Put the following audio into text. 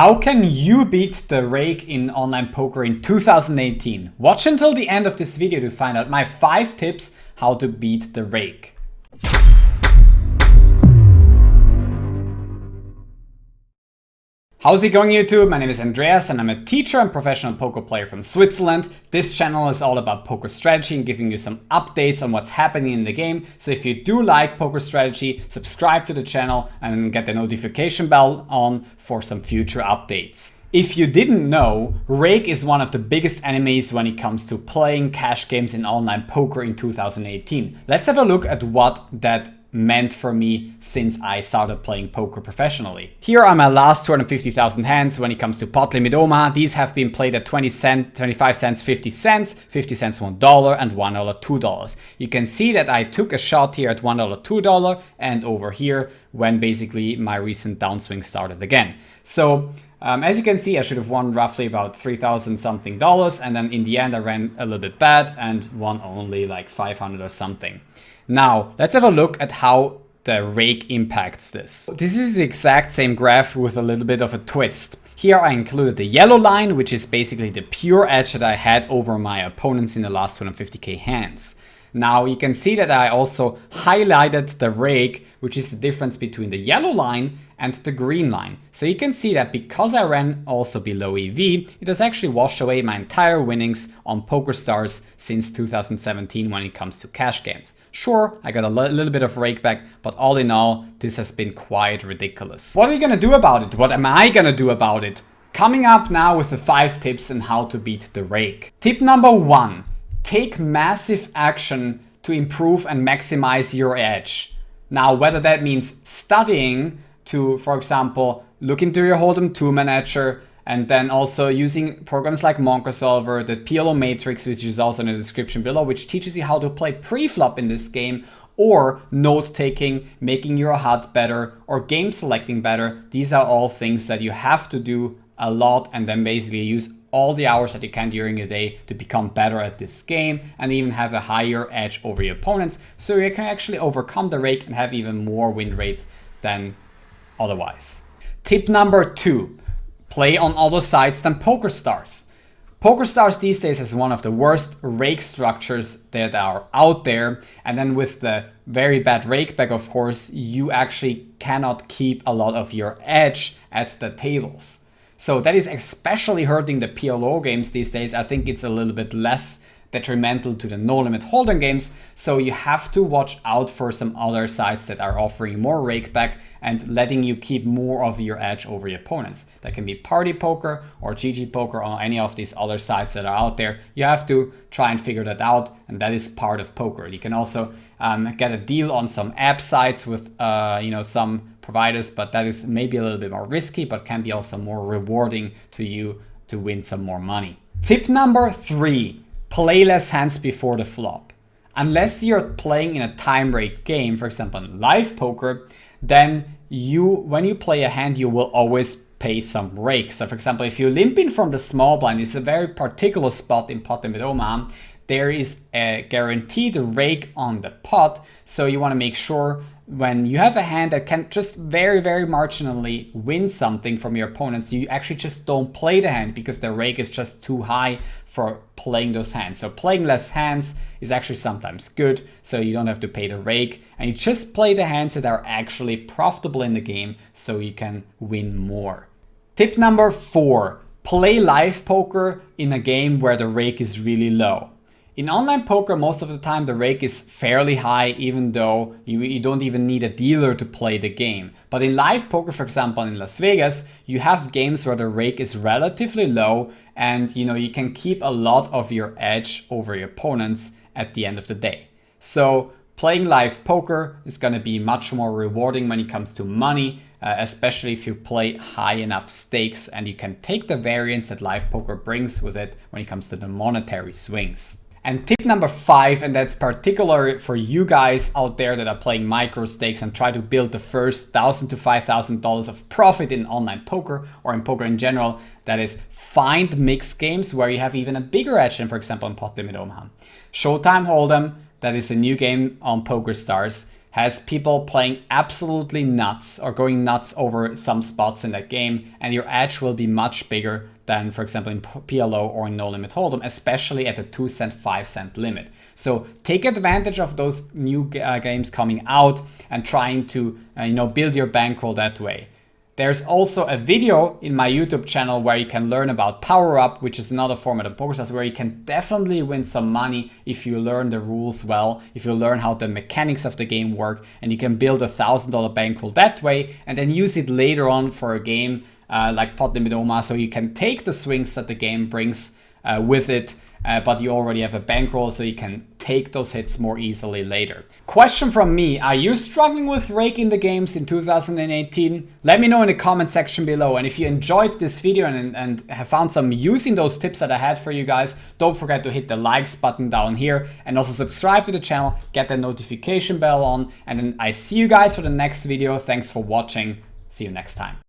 How can you beat the rake in online poker in 2018? Watch until the end of this video to find out my 5 tips how to beat the rake. How's it going, YouTube? My name is Andreas and I'm a teacher and professional poker player from Switzerland. This channel is all about poker strategy and giving you some updates on what's happening in the game. So if you do like poker strategy, subscribe to the channel and get the notification bell on for some future updates. If you didn't know, Rake is one of the biggest enemies when it comes to playing cash games in online poker in 2018. Let's have a look at what that meant for me since I started playing poker professionally. Here are my last 250,000 hands when it comes to pot limit Omaha. These have been played at 20 cents, 25 cents, 50 cents, 50 cents $1, and $1 $2. You can see that I took a shot here at $1 $2 and over here when basically my recent downswing started again. So as you can see, I should have won roughly about 3,000 something dollars, and then in the end I ran a little bit bad and won only like 500 or something. Now, let's have a look at how the rake impacts this. This is the exact same graph with a little bit of a twist. Here I included the yellow line, which is basically the pure edge that I had over my opponents in the last 250k hands. Now you can see that I also highlighted the rake, which is the difference between the yellow line and the green line. So you can see that because I ran also below EV, it has actually washed away my entire winnings on Pokerstars since 2017 when it comes to cash games. Sure, I got a little bit of rake back, but all in all, this has been quite ridiculous. What are you gonna do about it? What am I gonna do about it? Coming up now with the 5 tips on how to beat the rake. Tip number 1, take massive action to improve and maximize your edge. Now, whether that means studying to, for example, look into your Hold'em 2 manager, and then also using programs like Monka Solver, the PLO Matrix, which is also in the description below, which teaches you how to play pre-flop in this game, or note-taking, making your HUD better, or game selecting better. These are all things that you have to do a lot and then basically use all the hours that you can during the day to become better at this game and even have a higher edge over your opponents, so you can actually overcome the rake and have even more win rate than otherwise. Tip number 2. Play on other sites than Pokerstars. Pokerstars these days has one of the worst rake structures that are out there, and then with the very bad rake back, of course, you actually cannot keep a lot of your edge at the tables. So that is especially hurting the PLO games these days. I think it's a little bit less detrimental to the no limit hold'em games, so you have to watch out for some other sites that are offering more rake back and letting you keep more of your edge over your opponents. That can be Party Poker or GG Poker or any of these other sites that are out there. You have to try and figure that out, and that is part of poker. You can also get a deal on some app sites with some providers, but that is maybe a little bit more risky, but can be also more rewarding to you to win some more money. Tip number 3. Play less hands before the flop. Unless you're playing in a time rate game, for example in live poker, then when you play a hand, you will always pay some rake. So for example, if you limp in from the small blind, it's a very particular spot in pot limit Omaha, there is a guaranteed rake on the pot. So you want to make sure when you have a hand that can just very, very marginally win something from your opponents, you actually just don't play the hand because the rake is just too high for playing those hands. So playing less hands is actually sometimes good, so you don't have to pay the rake, and you just play the hands that are actually profitable in the game so you can win more. Tip number 4, play live poker in a game where the rake is really low. In online poker, most of the time the rake is fairly high, even though you don't even need a dealer to play the game. But in live poker, for example, in Las Vegas, you have games where the rake is relatively low, and you can keep a lot of your edge over your opponents at the end of the day. So playing live poker is going to be much more rewarding when it comes to money, especially if you play high enough stakes and you can take the variance that live poker brings with it when it comes to the monetary swings. And tip number 5, and that's particular for you guys out there that are playing micro stakes and try to build the first $1,000 to $5,000 of profit in online poker or in poker in general, that is find mixed games where you have even a bigger edge than, for example, in pot limit Omaha. Showtime Hold'em, that is a new game on Pokerstars. has people playing absolutely nuts or going nuts over some spots in that game, and your edge will be much bigger than, for example, in PLO or in No Limit Hold'em, especially at the 2 cent, 5 cent limit. So take advantage of those new games coming out and trying to build your bankroll that way. There's also a video in my YouTube channel where you can learn about Power Up, which is another format of Pokerstars where you can definitely win some money if you learn the rules well, if you learn how the mechanics of the game work, and you can build $1,000 bankroll that way and then use it later on for a game like Pot Limit Oma, so you can take the swings that the game brings with it, but you already have a bankroll, so you can take those hits more easily later. Question from me: are you struggling with Rake in the games in 2018? Let me know in the comment section below. And if you enjoyed this video and have found some use in those tips that I had for you guys, don't forget to hit the likes button down here and also subscribe to the channel, get the notification bell on, and then I see you guys for the next video. Thanks for watching. See you next time.